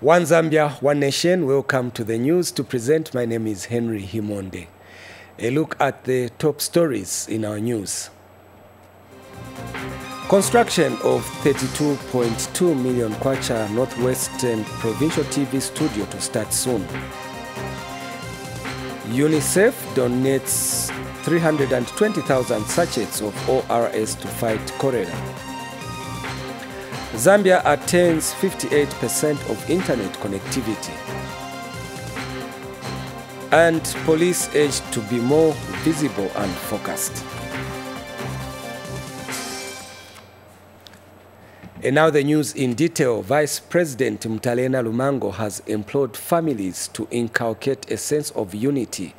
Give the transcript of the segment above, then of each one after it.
One Zambia, one nation. Welcome to the news. To present, my name is Henry Himonde. A look at the top stories in our news. Construction of 32.2 million kwacha Northwestern Provincial TV studio to start soon. UNICEF donates 320,000 sachets of ORS to fight cholera. Zambia attains 58% of internet connectivity. And police urged to be more visible and focused. And now the news in detail. Vice President Mtalena Lumango has implored families to inculcate a sense of unity.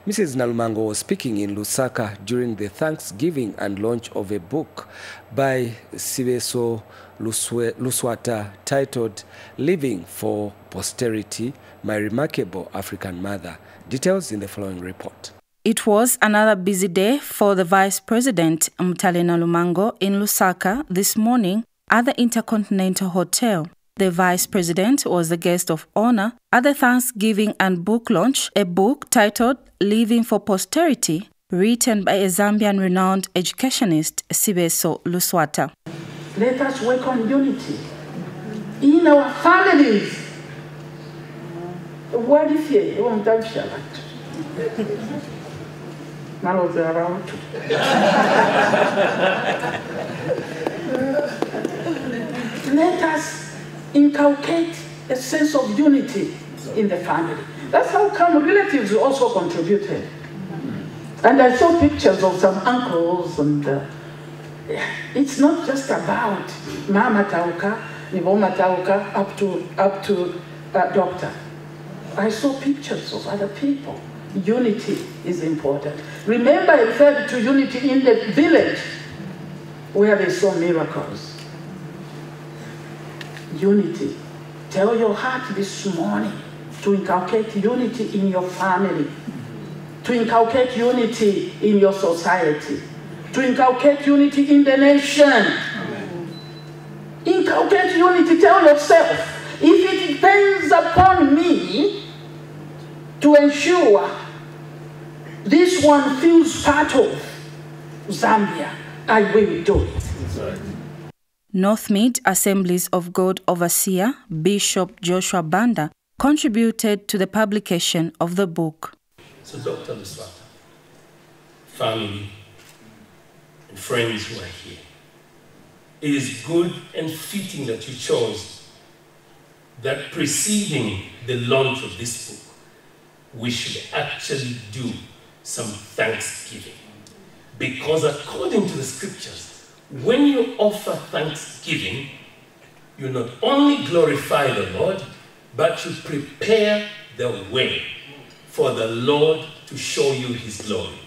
Mrs. Nalumango was speaking in Lusaka during the Thanksgiving and launch of a book by Sibeso Luswata titled Living for Posterity, My Remarkable African Mother. Details in the following report. It was another busy day for the Vice President Mtalena Lumango in Lusaka this morning at the Intercontinental Hotel. The Vice President was the guest of honor at the Thanksgiving and book launch, a book titled Living for Posterity, written by a Zambian renowned educationist, Sibeso Luswata. Let us work on unity in our families. What if you won't have Shabbat? Let us inculcate a sense of unity in the family. That's how come relatives also contributed. And I saw pictures of some uncles, and it's not just about Mama Tauka, Niboma Tauka, up to doctor. I saw pictures of other people. Unity is important. Remember, I referred to unity in the village where they saw miracles. Unity. Tell your heart this morning to inculcate unity in your family, to inculcate unity in your society, to inculcate unity in the nation. Amen. Inculcate unity. Tell yourself, if it depends upon me to ensure this one feels part of Zambia, I will do it. Northmead Assemblies of God Overseer Bishop Joshua Banda contributed to the publication of the book. So Dr. Luswata, family and friends who are here, it is good and fitting that you chose that preceding the launch of this book, we should actually do some thanksgiving. Because according to the scriptures, when you offer thanksgiving, you not only glorify the Lord, but you prepare the way for the Lord to show you his glory.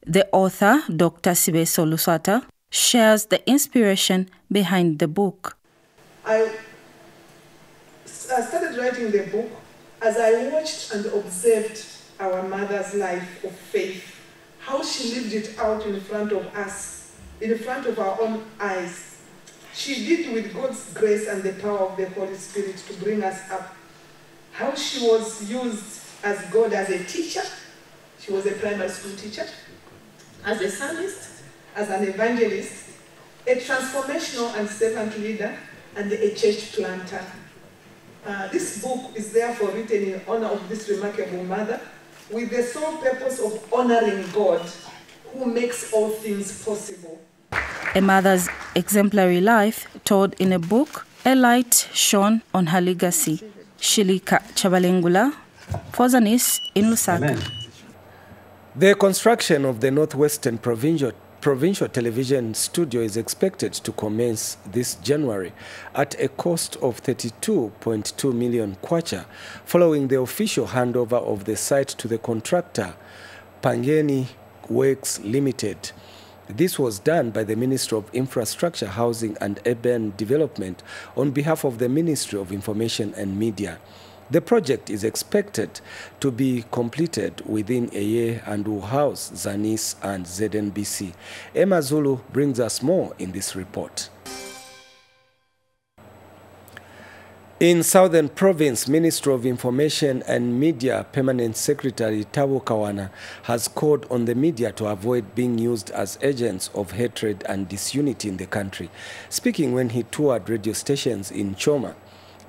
The author, Dr. Sibeso Luswata, shares the inspiration behind the book. I started writing the book as I watched and observed our mother's life of faith, how she lived it out in front of us, in front of our own eyes. She did with God's grace and the power of the Holy Spirit to bring us up. How she was used as God as a teacher. She was a primary school teacher, as a psalmist, as an evangelist, a transformational and servant leader, and a church planter. This book is therefore written in honor of this remarkable mother, with the sole purpose of honoring God, who makes all things possible. A mother's exemplary life told in a book, a light shone on her legacy. Shilika Chabalengula, for Zanis in Lusaka. Amen. The construction of the Northwestern Provincial Television Studio is expected to commence this January at a cost of 32.2 million kwacha, following the official handover of the site to the contractor, Pangeni Works Limited. This was done by the Ministry of Infrastructure, Housing and Urban Development on behalf of the Ministry of Information and Media. The project is expected to be completed within a year and will house Zanis and ZNBC. Emma Zulu brings us more in this report. In Southern Province, Ministry of Information and Media Permanent Secretary Tabo Kawana has called on the media to avoid being used as agents of hatred and disunity in the country. Speaking when he toured radio stations in Choma,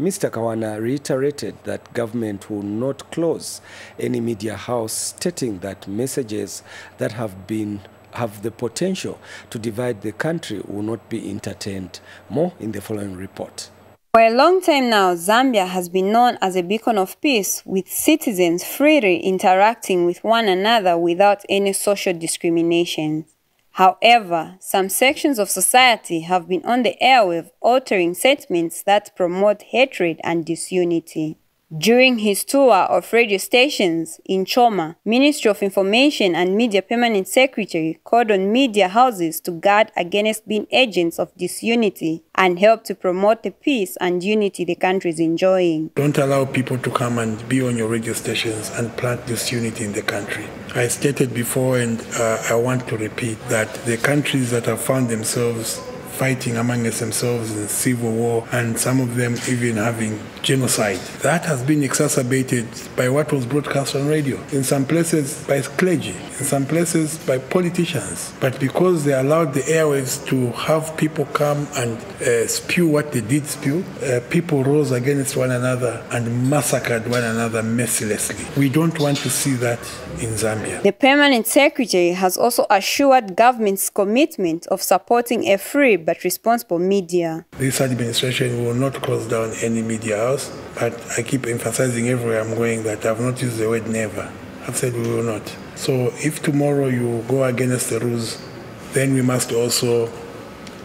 Mr. Kawana reiterated that government will not close any media house, stating that messages that have the potential to divide the country will not be entertained. More in the following report. For a long time now, Zambia has been known as a beacon of peace, with citizens freely interacting with one another without any social discrimination. However, some sections of society have been on the airwave altering sentiments that promote hatred and disunity. During his tour of radio stations in Choma, Ministry of Information and Media Permanent Secretary called on media houses to guard against being agents of disunity and help to promote the peace and unity the country is enjoying. Don't allow people to come and be on your radio stations and plant disunity in the country. I stated before, and I want to repeat, that the countries that have found themselves fighting amongst themselves in civil war, and some of them even having genocide. That has been exacerbated by what was broadcast on radio. In some places by clergy, in some places by politicians. But because they allowed the airwaves to have people come and spew what they did spew, people rose against one another and massacred one another mercilessly. We don't want to see that in Zambia. The Permanent Secretary has also assured government's commitment of supporting a free but responsible media. This administration will not close down any media house, but I keep emphasizing everywhere I'm going that I've not used the word never. I've said we will not. So if tomorrow you go against the rules, then we must also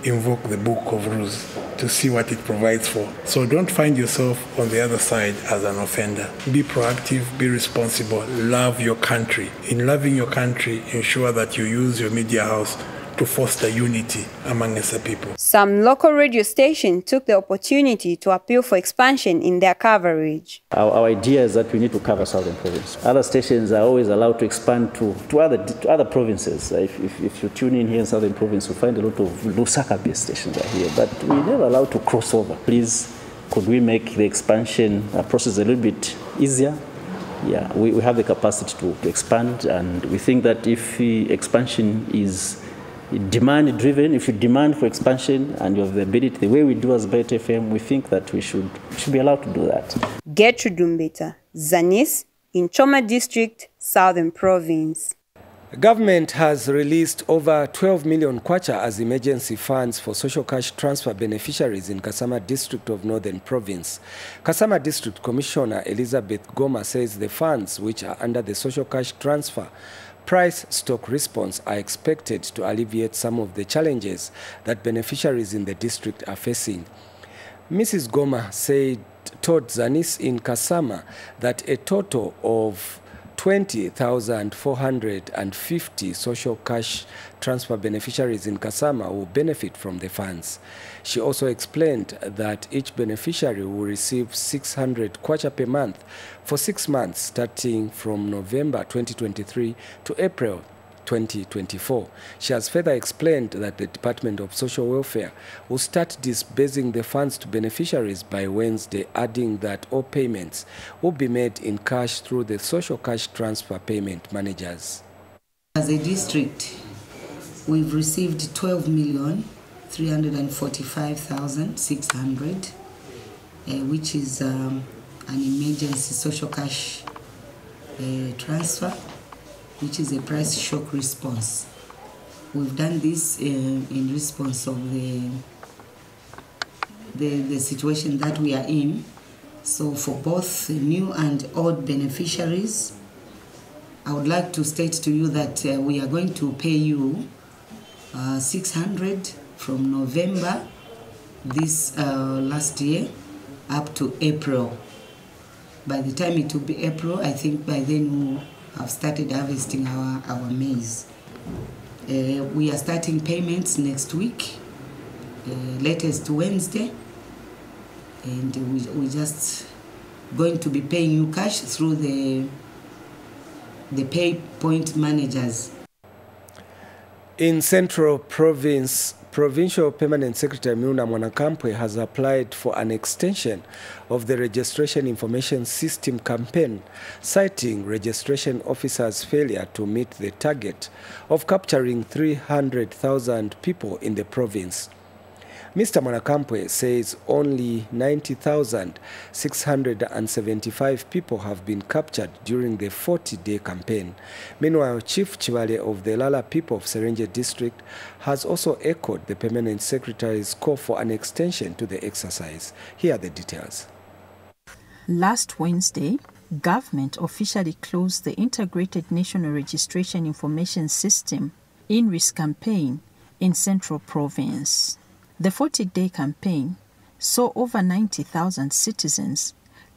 invoke the book of rules to see what it provides for. So don't find yourself on the other side as an offender. Be proactive, be responsible, love your country. In loving your country, ensure that you use your media house to foster unity amongst the people. Some local radio stations took the opportunity to appeal for expansion in their coverage. Our idea is that we need to cover Southern Province. Other stations are always allowed to expand to other provinces. If you tune in here in Southern Province, you find a lot of Lusaka-based stations are here, but we're never allowed to cross over. Please, could we make the expansion process a little bit easier? Yeah, we have the capacity to expand, and we think that if the expansion is demand-driven, if you demand for expansion and you have the ability, the way we do as Bet FM, we think that we should be allowed to do that. Gertrude Umbeta, Zanis, in Choma District, Southern Province. Government has released over 12 million kwacha as emergency funds for social cash transfer beneficiaries in Kasama District of Northern Province. Kasama District Commissioner Elizabeth Goma says the funds, which are under the social cash transfer price stock response, are expected to alleviate some of the challenges that beneficiaries in the district are facing. Mrs. Goma told Zanis in Kasama that a total of 20,450 social cash transfer beneficiaries in Kasama will benefit from the funds. She also explained that each beneficiary will receive 600 kwacha per month for 6 months, starting from November 2023 to April 2024. She has further explained that the Department of Social Welfare will start disbursing the funds to beneficiaries by Wednesday, adding that all payments will be made in cash through the social cash transfer payment managers. As a district, we've received 12,345,600, which is an emergency social cash transfer, which is a price shock response. We've done this in response of the situation that we are in. So for both new and old beneficiaries, I would like to state to you that we are going to pay you 600 from November this last year up to April. By the time it will be April, I think by then we'll have started harvesting our maize. We are starting payments next week, latest Wednesday, and we're just going to be paying you cash through the pay point managers. In Central Province, Provincial Permanent Secretary Milna Mwanakampwe has applied for an extension of the Registration Information System campaign, citing registration officers' failure to meet the target of capturing 300,000 people in the province. Mr. Mwanakampwe says only 90,675 people have been captured during the 40-day campaign. Meanwhile, Chief Chibale of the Lala people of Serenje district has also echoed the Permanent Secretary's call for an extension to the exercise. Here are the details. Last Wednesday, government officially closed the Integrated National Registration Information System INRIS campaign in Central Province. The 40-day campaign saw over 90,000 citizens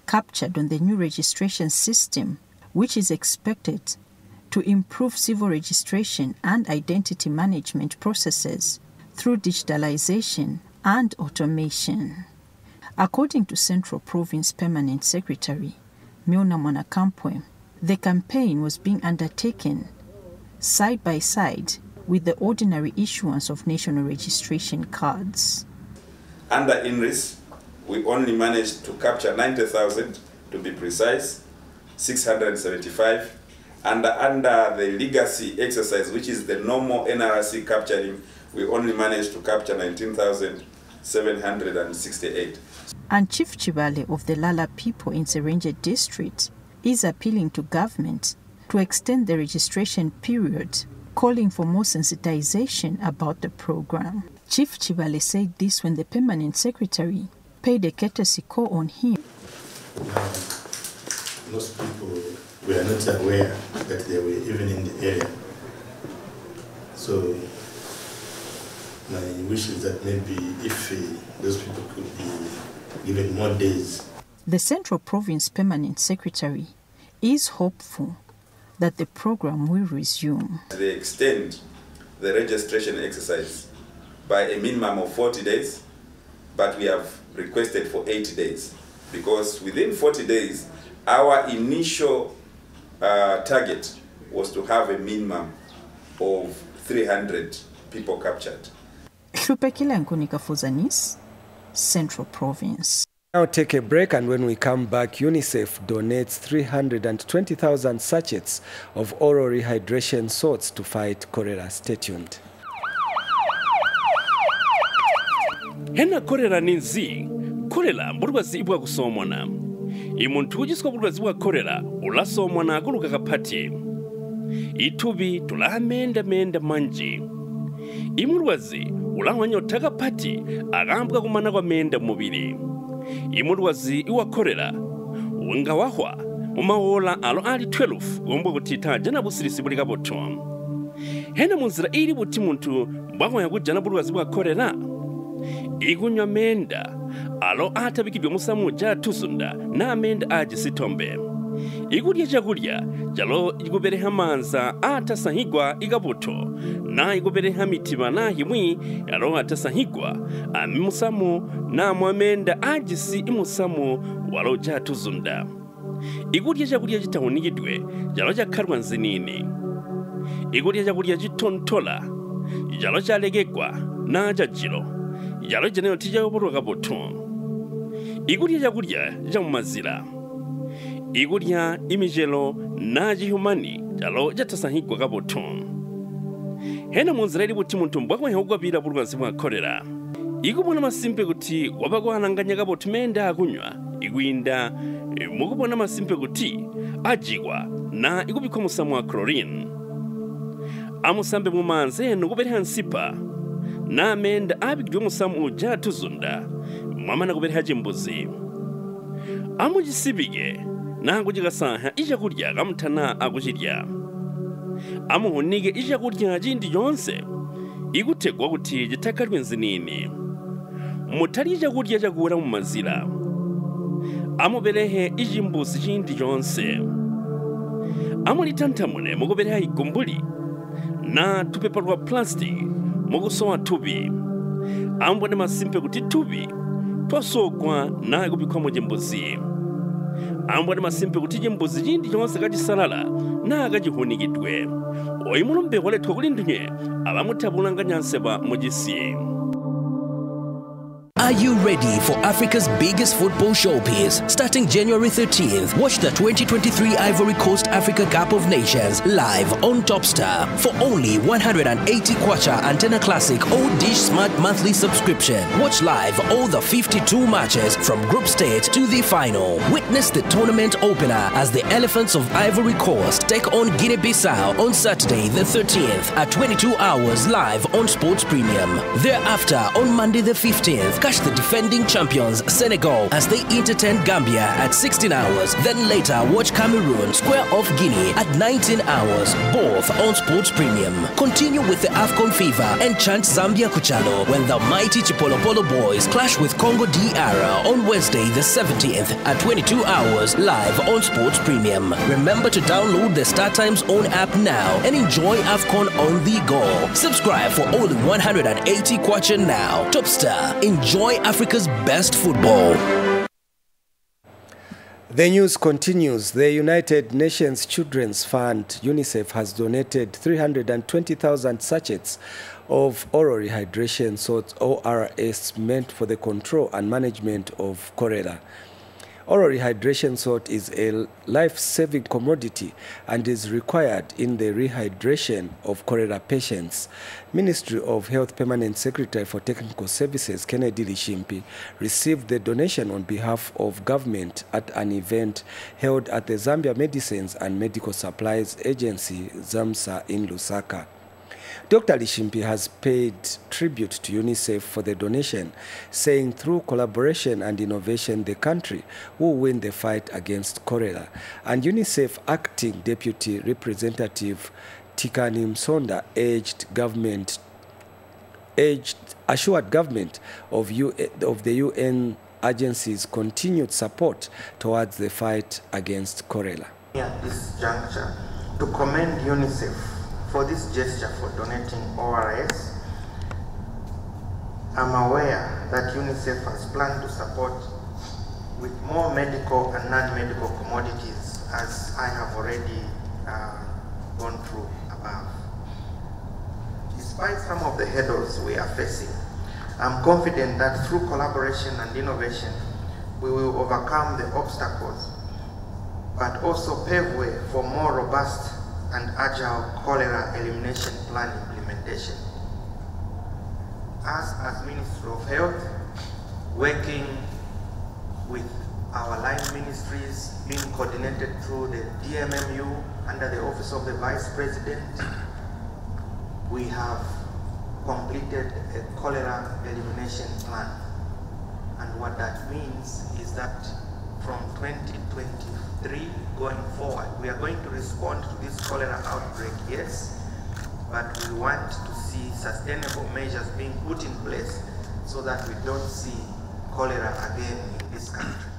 captured on the new registration system, which is expected to improve civil registration and identity management processes through digitalization and automation. According to Central Province Permanent Secretary Milna Mwanakampwe, the campaign was being undertaken side by side with the ordinary issuance of national registration cards. Under INRIS, we only managed to capture 90,000, to be precise, 675. And under the legacy exercise, which is the normal NRC capturing, we only managed to capture 19,768. And Chief Chibale of the Lala people in Serenje district is appealing to government to extend the registration period, calling for more sensitization about the program. Chief Chibale said this when the Permanent Secretary paid a courtesy call on him. Most people were not aware that they were even in the area. So my wish is that maybe if those people could be given more days. The Central Province Permanent Secretary is hopeful that the program will resume. They extend the registration exercise by a minimum of 40 days, but we have requested for 80 days because within 40 days, our initial target was to have a minimum of 300 people captured. Shupekila Nkunika for Zanis, Central Province. Now take a break, and when we come back, UNICEF donates 320,000 sachets of oral rehydration salts to fight cholera. Stay tuned. Hena cholera ninzi, cholera bulwazi bwa kusomona. Imuntu ugiswa bulwazi bwa cholera ulasomona guluka kapati. Itubi tulamenda menda manji. Imulwazi ulangwanyota kapati agambwa kumana kwa menda mubiri. Imulwazi iwa cholera wenga wahwa mumawola alo ali 12 gombo kutita jana busirisi buli kaboto. Hena munzira iri buti muntu bwahwa yakujana bulwazi bwa cholera igunywa menda alo atabikibyo musamu ja tuzunda na menda aje sitombe. Igurya jagurya jalo igubere hamanza atasahigwa igabuto na igubere hamitiba na himwi yalo atasahigwa amimusamu na mwamenda ajisi imusamu walo jatuzunda. Igurya jagurya jitahunigidwe jalo jakarwa nzinini. Igurya jagurya jitontola jalo jalegekwa na jajiro jalo jeneo tija oburuga buto. Igurya jagurya jamumazira. Igurya imijelo na jihumani jalo jatasahigwa gaboto. Hena munzira iri buti muntu mbwa kwahugwa bira bulwazi bwa cholera. Igubona masimpe guti wabagwananganya gaboto menda agunywa igwinda mugubona masimpe guti ajigwa na igubiko musamu wa chlorine. Amusambe mumanze nugubere hansipa na menda abigwe musamu jatuzunda mwamana gubere hajimbuzi. Amugisibige nangu jigasaha ija kurya gamutana agujirya. Amuhunige ija kurya jindi yonse igutegwa guti jitakarwe nzinini. Mutari ija kurya jagura mu mazira. Amuberehe ijimbuzi jindi yonse. Amulitantamune mugobereha igumbuli na tupepa rwa plastic mugusowa tubi. Ambone masimpe guti tubi twasogwa na igubikwa mu jimbuzi. ambwati masimpe kuti mbuzi chindi chonse kachisalala nakachihunikiddwe oyimulumbe waletwa kuli ndunye abamuthabulanga nyanseba mujisiye. Are you ready for Africa's biggest football showpiece? Starting January 13th, watch the 2023 Ivory Coast Africa Cup of Nations live on Topstar for only 180 kwacha antenna classic or dish smart monthly subscription. Watch live all the 52 matches from group stage to the final. Witness the tournament opener as the Elephants of Ivory Coast take on Guinea-Bissau on Saturday the 13th at 22 hours live on Sports Premium. Thereafter, on Monday the 15th, catch the defending champions Senegal as they entertain Gambia at 16 hours. Then later watch Cameroon square off Guinea at 19 hours, both on Sports Premium. Continue with the AFCON fever and chant Zambia Kuchalo when the mighty Chipolopolo boys clash with Congo DR on Wednesday the 17th at 22 hours live on Sports Premium. Remember to download the StarTimes own app now and enjoy AFCON on the go. Subscribe for only 180 kwacha now. Topstar, enjoy Africa's best football. The news continues. The United Nations Children's Fund, UNICEF, has donated 320,000 sachets of oral rehydration salts, ORS, meant for the control and management of cholera. Oral rehydration salt is a life-saving commodity and is required in the rehydration of cholera patients. Ministry of Health Permanent Secretary for Technical Services, Kennedy Lishimpi, received the donation on behalf of government at an event held at the Zambia Medicines and Medical Supplies Agency, ZAMSA, in Lusaka. Dr. Lishimpi has paid tribute to UNICEF for the donation, saying through collaboration and innovation, the country will win the fight against cholera. And UNICEF Acting Deputy Representative Tikani Msonda assured government of the UN agency's continued support towards the fight against cholera. At this juncture, to commend UNICEF for this gesture for donating ORS. I'm aware that UNICEF has planned to support with more medical and non-medical commodities, as I have already gone through above. Despite some of the hurdles we are facing, I'm confident that through collaboration and innovation, we will overcome the obstacles, but also pave way for more robust and agile cholera elimination plan implementation. As Ministry of Health, working with our line ministries, being coordinated through the DMMU under the Office of the Vice President, we have completed a cholera elimination plan. And what that means is that from 2023 going forward, we are going to respond to this cholera outbreak, yes, but we want to see sustainable measures being put in place so that we don't see cholera again in this country.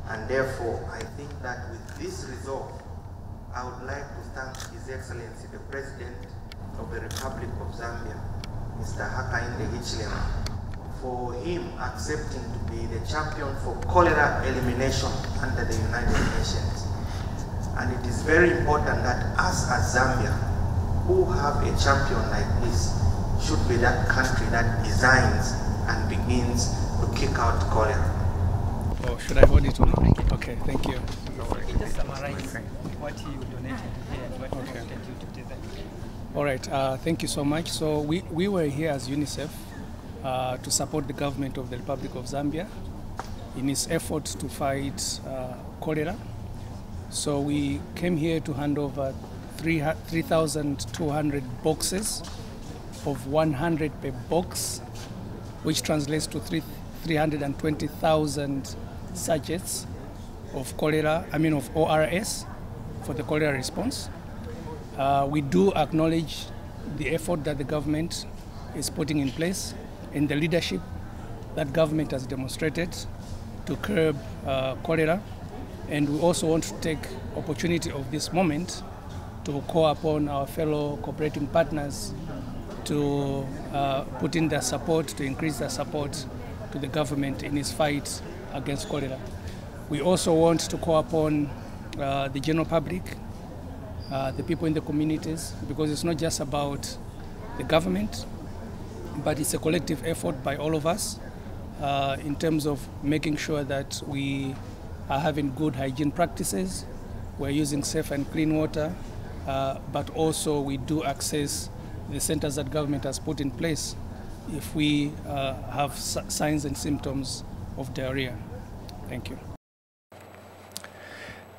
And therefore, I think that with this resolve, I would like to thank His Excellency, the President of the Republic of Zambia, Mr. Hakainde Hichilema, for him accepting to be the champion for cholera elimination under the United Nations. And it is very important that us as Zambia, who have a champion like this, should be that country that designs and begins to kick out cholera. Oh, should I hold it? Okay, thank you. Just summarize what you donated here and what you wanted you to do that. All right, thank you so much. So we were here as UNICEF to support the government of the Republic of Zambia in its efforts to fight cholera. So we came here to hand over 3,200 boxes of 100 per box, which translates to 320,000 sachets of of ORS for the cholera response. We do acknowledge the effort that the government is putting in place and the leadership that government has demonstrated to curb cholera. And we also want to take opportunity of this moment to call upon our fellow cooperating partners to put in their support, to increase their support to the government in its fight against cholera. We also want to call upon the general public, the people in the communities, because it's not just about the government, but it's a collective effort by all of us in terms of making sure that we are having good hygiene practices, we're using safe and clean water, but also we do access the centers that government has put in place if we have signs and symptoms of diarrhea. Thank you.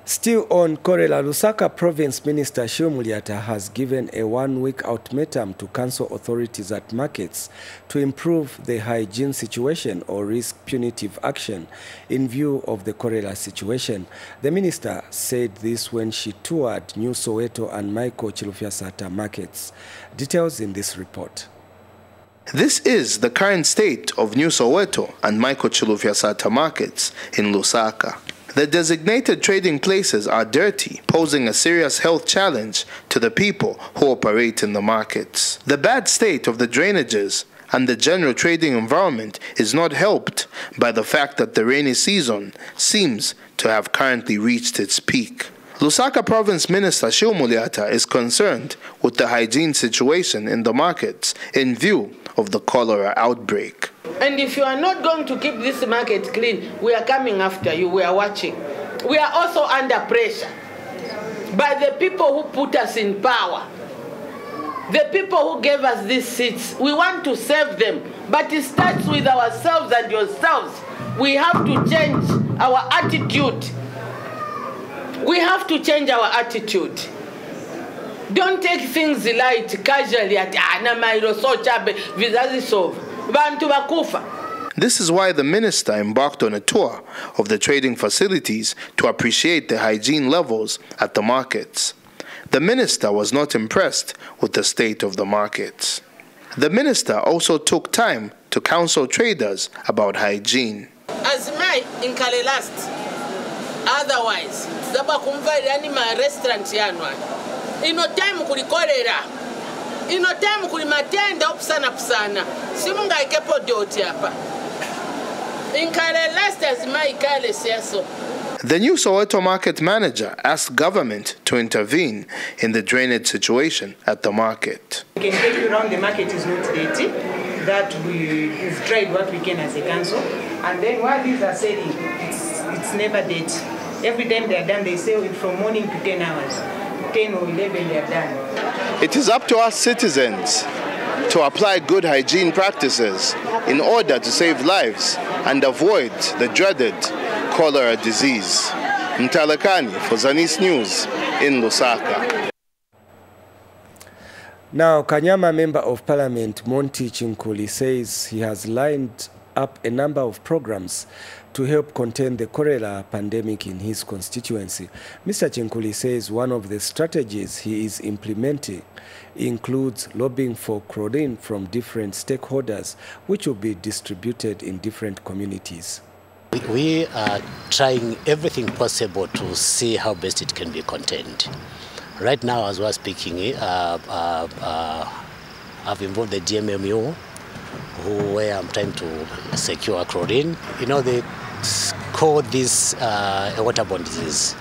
Still on cholera, Lusaka Province Minister Mulyata has given a one-week ultimatum to council authorities at markets to improve the hygiene situation or risk punitive action in view of the cholera situation. The minister said this when she toured New Soweto and Michael Chilufya-Sata markets. Details in this report. This is the current state of New Soweto and Michael Chilufya-Sata markets in Lusaka. The designated trading places are dirty, posing a serious health challenge to the people who operate in the markets. The bad state of the drainages and the general trading environment is not helped by the fact that the rainy season seems to have currently reached its peak. Lusaka Province Minister Mulyata is concerned with the hygiene situation in the markets in view of the cholera outbreak. And if you are not going to keep this market clean, we are coming after you, we are watching. We are also under pressure by the people who put us in power. The people who gave us these seats, we want to save them, but it starts with ourselves and yourselves. We have to change our attitude. We have to change our attitude. Don't take things light, casually. This is why the minister embarked on a tour of the trading facilities to appreciate the hygiene levels at the markets. The minister was not impressed with the state of the markets. The minister also took time to counsel traders about hygiene. As my in last, otherwise, restaurant ino time kuli cholera, ino time kuli matenda opusana simunga ikepo dioti hapa inkale last as my kale siaso. The New Soweto market manager asked government to intervene in the drainage situation at the market. We can take you around the market is not dirty, that we've tried what we can as a council, and then while these are selling, it's never dirty. Every time they are done, they sell it from morning to 10 hours. 10 or 11 they are done. It is up to us citizens to apply good hygiene practices in order to save lives and avoid the dreaded cholera disease. Mtalakani for Zanis News in Lusaka. Now, Kanyama Member of Parliament Monty Chinkuli says he has lined up a number of programs to help contain the cholera pandemic in his constituency. Mr. Chinkuli says one of the strategies he is implementing includes lobbying for chlorine from different stakeholders, which will be distributed in different communities. We are trying everything possible to see how best it can be contained. Right now, as we're speaking, I've involved the DMMU, where I'm trying to secure chlorine. You know, they call this a waterborne disease.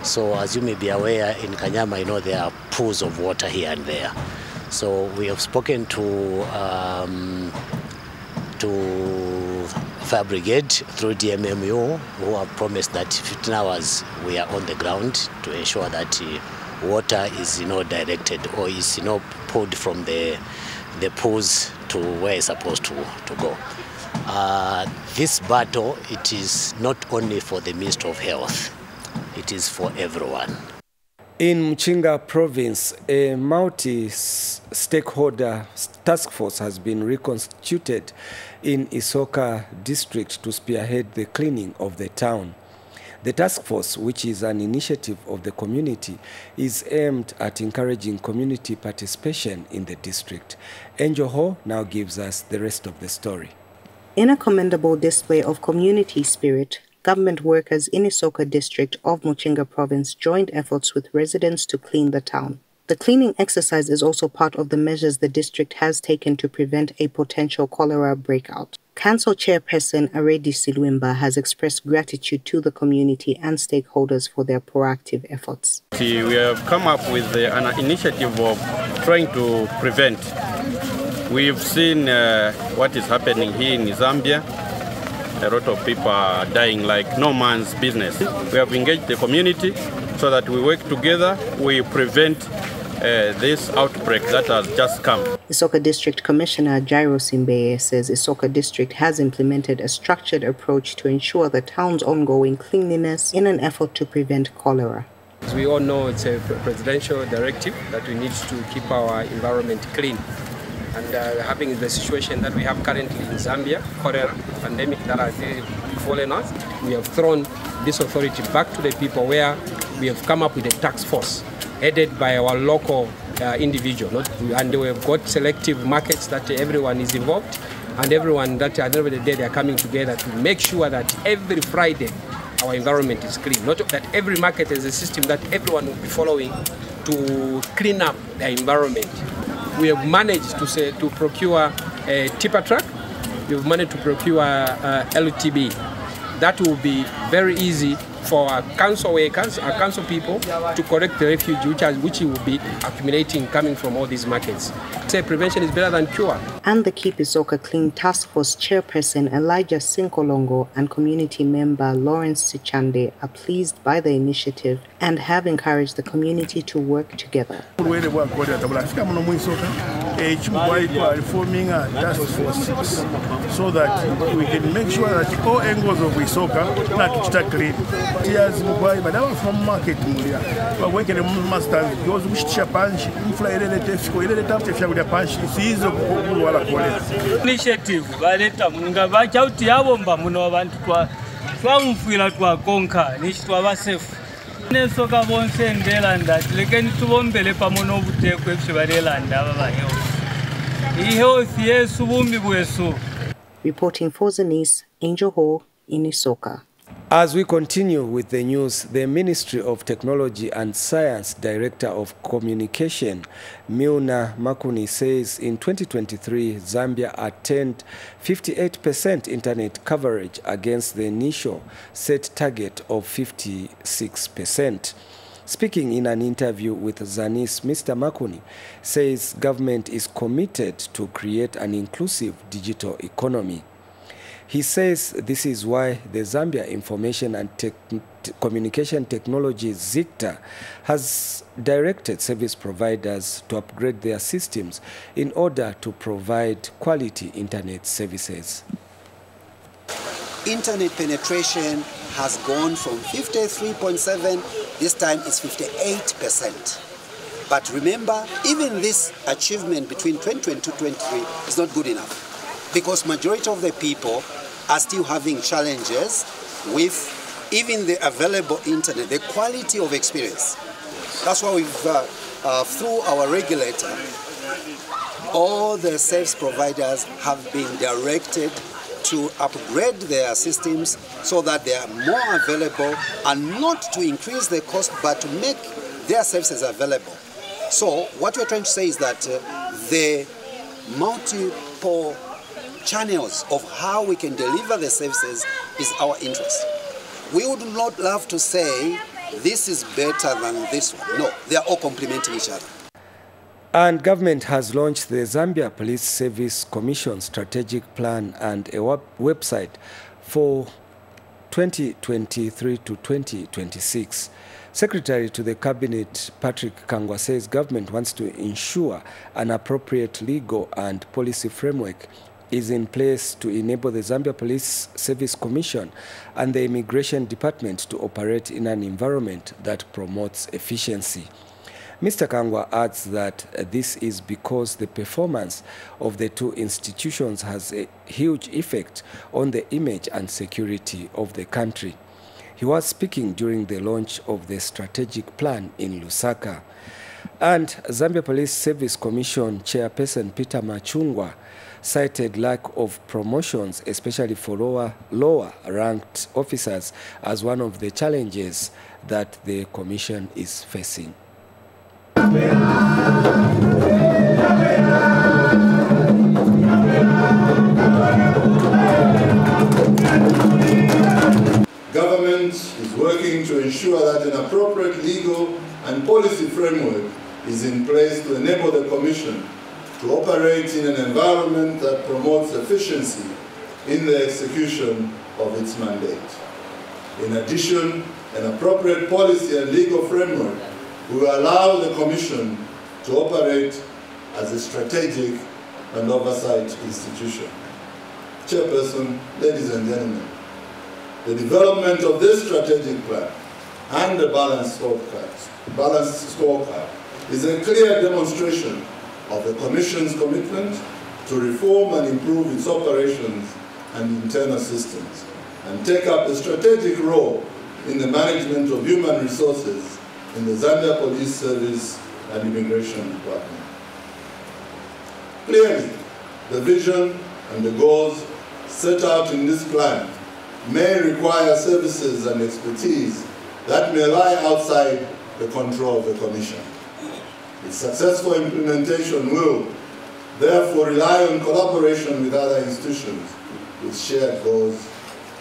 So as you may be aware, in Kanyama, you know, there are pools of water here and there. So we have spoken to Fire Brigade through DMMU, who have promised that 15 hours we are on the ground to ensure that water is, you know, directed or is, you know, pulled from the pools to where it's supposed to go. This battle, it is not only for the Ministry of Health, it is for everyone. In Mchinga Province, a multi-stakeholder task force has been reconstituted in Isoka District to spearhead the cleaning of the town. The task force, which is an initiative of the community, is aimed at encouraging community participation in the district. Angel Ho now gives us the rest of the story. In a commendable display of community spirit, government workers in Isoka District of Mchinga Province joined efforts with residents to clean the town. The cleaning exercise is also part of the measures the district has taken to prevent a potential cholera breakout. Council Chairperson Aredi Silwimba has expressed gratitude to the community and stakeholders for their proactive efforts. We have come up with an initiative of trying to prevent. We've seen what is happening here in Zambia. A lot of people are dying like no man's business. We have engaged the community so that we work together, we prevent this outbreak that has just come. Isoka District Commissioner Jairo Simbeye says Isoka District has implemented a structured approach to ensure the town's ongoing cleanliness in an effort to prevent cholera. As we all know, it's a presidential directive that we need to keep our environment clean. And having the situation that we have currently in Zambia, cholera pandemic that has befallen us, we have thrown this authority back to the people where we have come up with a task force headed by our local individual. And we have got selective markets that everyone is involved, and everyone that at the end of the day they are coming together to make sure that every Friday our environment is clean. Not that every market is a system that everyone will be following to clean up their environment. We have managed to procure a tipper truck. We have managed to procure LTB. That will be very easy for our council workers, our council people, to collect the refuge which will be accumulating coming from all these markets. Say prevention is better than cure. And the Keep Isoka Clean Task Force Chairperson Elijah Sinkolongo and community member Lawrence Sichande are pleased by the initiative and have encouraged the community to work together. Forming a task force so that we can make sure that all angles of Isoka are clean. Tears from market but we can master because we should punch initiative baleta munga bachauti yabomba muno abantu twamufira twakonka nishitwa basefu nesoka bonse ndela ndati lekeni tubombele pamono obutekwe ebyo barelanda ababayo ihealth yesu bumbi bwesu. Reporting for Zanis, Angel Hall in Isoka. As we continue with the news, the Ministry of Technology and Science Director of Communication, Milna Makuni, says in 2023, Zambia attained 58% internet coverage against the initial set target of 56%. Speaking in an interview with Zanis, Mr. Makuni says government is committed to create an inclusive digital economy. He says this is why the Zambia Information and Communication Technology ZICTA has directed service providers to upgrade their systems in order to provide quality internet services. Internet penetration has gone from 53.7, this time it's 58%. But remember, even this achievement between 2022 and 2023 is not good enough, because majority of the people are still having challenges with even the available internet, the quality of experience. That's why we've, through our regulator, all the service providers have been directed to upgrade their systems so that they are more available, and not to increase the cost, but to make their services available. So what we're trying to say is that the multiple channels of how we can deliver the services is our interest. We would not love to say this is better than this one. No, they are all complementing each other. And government has launched the Zambia Police Service Commission Strategic Plan and a website for 2023 to 2026. Secretary to the Cabinet Patrick Kangwa says government wants to ensure an appropriate legal and policy framework is in place to enable the Zambia Police Service Commission and the Immigration Department to operate in an environment that promotes efficiency. Mr. Kangwa adds that this is because the performance of the two institutions has a huge effect on the image and security of the country. He was speaking during the launch of the strategic plan in Lusaka. And Zambia Police Service Commission Chairperson Peter Machungwa cited lack of promotions, especially for lower-ranked officers, as one of the challenges that the commission is facing. Government is working to ensure that an appropriate legal and policy framework is in place to enable the Commission to operate in an environment that promotes efficiency in the execution of its mandate. In addition, an appropriate policy and legal framework will allow the Commission to operate as a strategic and oversight institution. Chairperson, ladies and gentlemen, the development of this strategic plan and the balanced scorecard is a clear demonstration of the Commission's commitment to reform and improve its operations and internal systems, and take up a strategic role in the management of human resources in the Zambia Police Service and Immigration Department. Clearly, the vision and the goals set out in this plan may require services and expertise that may lie outside the control of the Commission. Its successful implementation will therefore rely on collaboration with other institutions with shared goals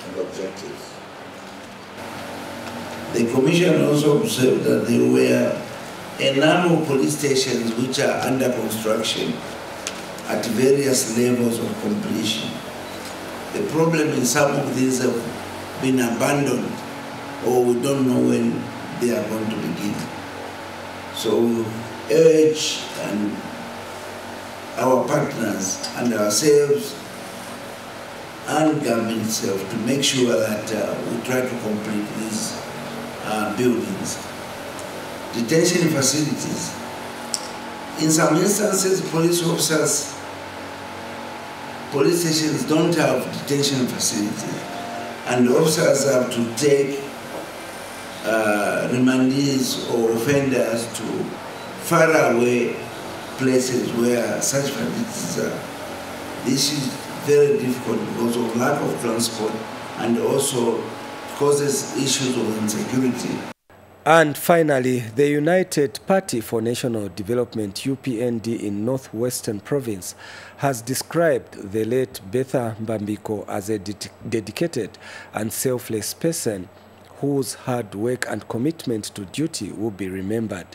and objectives. The Commission also observed that there were a number of police stations which are under construction at various levels of completion. The problem is some of these have been abandoned, or we don't know when they are going to begin. So we urge our partners and ourselves and government itself to make sure that we try to complete these buildings. Detention facilities. In some instances, police stations don't have detention facilities, and the officers have to take remandees or offenders to far away places where such facilities are. This is very difficult because of lack of transport and also causes issues of insecurity. And finally, the United Party for National Development, UPND, in Northwestern Province has described the late Betha Mbambiko as a dedicated and selfless person whose hard work and commitment to duty will be remembered.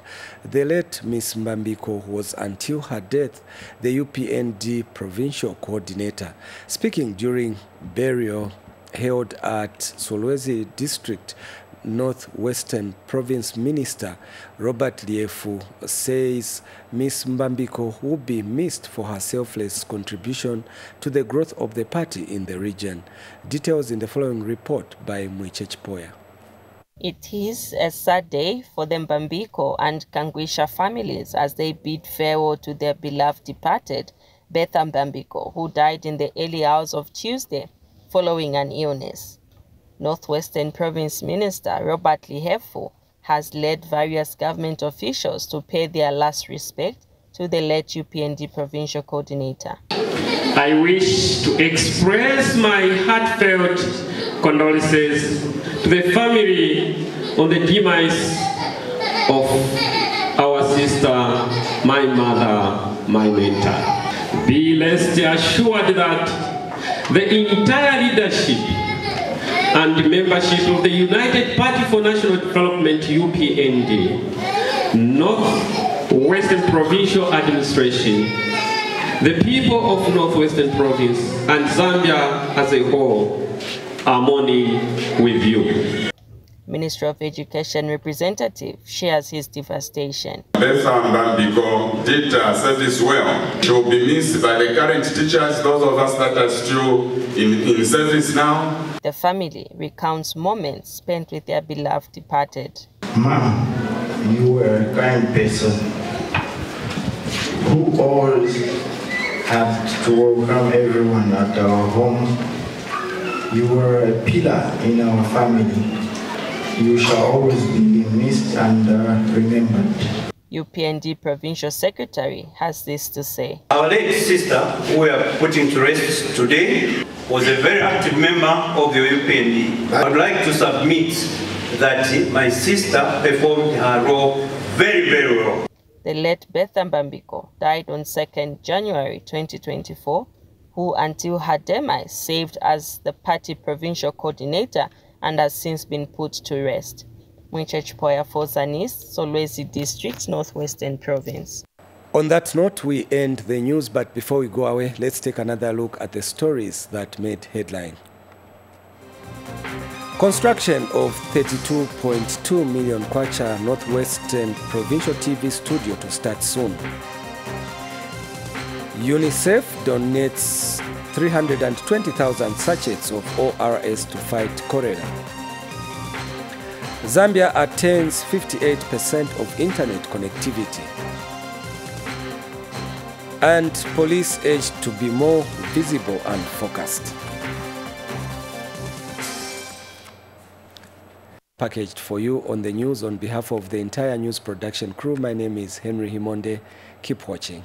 The late Miss Mbambiko was, until her death, the UPND provincial coordinator. Speaking during burial held at Solwezi District, Northwestern Province Minister Robert Liefu says Ms. Mbambiko will be missed for her selfless contribution to the growth of the party in the region. Details in the following report by Mwichech Poya. It is a sad day for the Mbambiko and Kangwisha families as they bid farewell to their beloved departed, Betha Mbambiko, who died in the early hours of Tuesday following an illness. Northwestern Province Minister Robert Liefu has led various government officials to pay their last respect to the late UPND provincial coordinator. I wish to express my heartfelt condolences to the family on the demise of our sister, my mother, my mentor. Be rest assured that the entire leadership and membership of the United Party for National Development, UPND, Northwestern Provincial Administration, the people of Northwestern Province, and Zambia as a whole are mourning with you. Ministry of Education representative shares his devastation. Betha Mbambiko did service well. She will be missed by the current teachers, those of us that are still in service now. The family recounts moments spent with their beloved departed. Mom, you were a kind person who always had to welcome everyone at our home. You were a pillar in our family. You shall always be missed and remembered. UPND Provincial Secretary has this to say. Our late sister, who we are putting to rest today, was a very active member of the UPND. I would like to submit that my sister performed her role very, very well. The late Bertha Mbambiko died on 2nd January 2024, who until her demise served as the party provincial coordinator and has since been put to rest. Mwiche Chipoya for Zanis, Solwezi District, Northwestern Province. On that note, we end the news, but before we go away, let's take another look at the stories that made headline. Construction of 32.2 million kwacha Northwestern Provincial TV studio to start soon. UNICEF donates 320,000 sachets of ORS to fight cholera. Zambia attains 58% of internet connectivity. And police urged to be more visible and focused. Packaged for you on the news on behalf of the entire news production crew. My name is Henry Himonde. Keep watching.